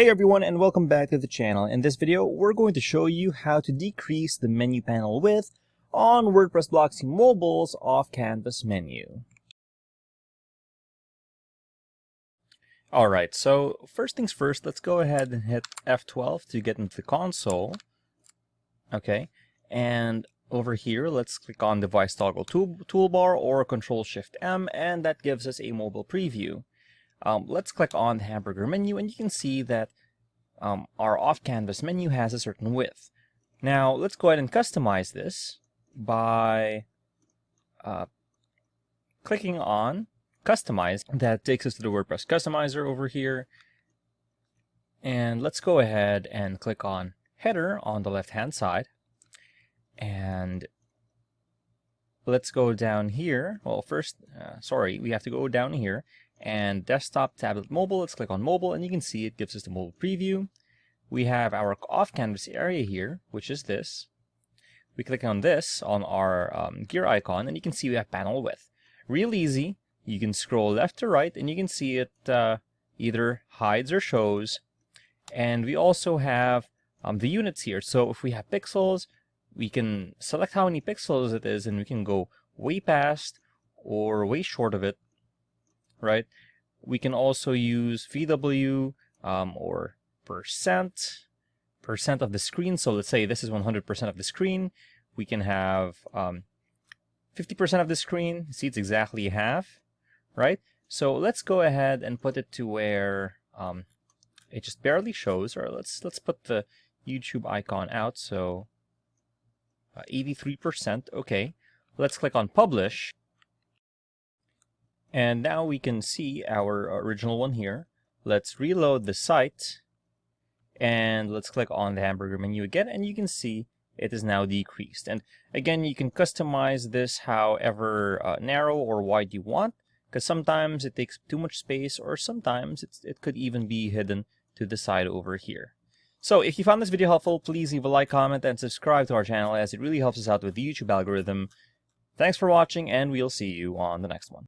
Hey everyone, and welcome back to the channel. In this video, we're going to show you how to decrease the menu panel width on WordPress Blocksy Mobile's off-canvas menu. Alright, so first things first, let's go ahead and hit F12 to get into the console. Okay, and over here, let's click on Device Toggle Toolbar or Control-Shift-M, and that gives us a mobile preview. Let's click on the hamburger menu, and you can see that our off-canvas menu has a certain width. Now, let's go ahead and customize this by clicking on Customize. That takes us to the WordPress Customizer over here. And let's go ahead and click on Header on the left-hand side. And let's go down here. Well, first, we have to go down here. And desktop, tablet, mobile, let's click on mobile, and you can see it gives us the mobile preview. We have our off-canvas area here, which is this. We click on this on our gear icon, and you can see we have panel width. Real easy. You can scroll left to right, and you can see it either hides or shows. And we also have the units here. So if we have pixels, we can select how many pixels it is, and we can go way past or way short of it. Right? We can also use VW or percent of the screen. So let's say this is 100% of the screen. We can have 50% of the screen. See, it's exactly half, right? So let's go ahead and put it to where it just barely shows. Or let's put the YouTube icon out. So 83%. Okay. Let's click on Publish. And now we can see our original one here. Let's reload the site. And let's click on the hamburger menu again. And you can see it is now decreased. And again, you can customize this however narrow or wide you want. Because sometimes it takes too much space. Or sometimes it could even be hidden to the side over here. So if you found this video helpful, please leave a like, comment, and subscribe to our channel, as it really helps us out with the YouTube algorithm. Thanks for watching, and we'll see you on the next one.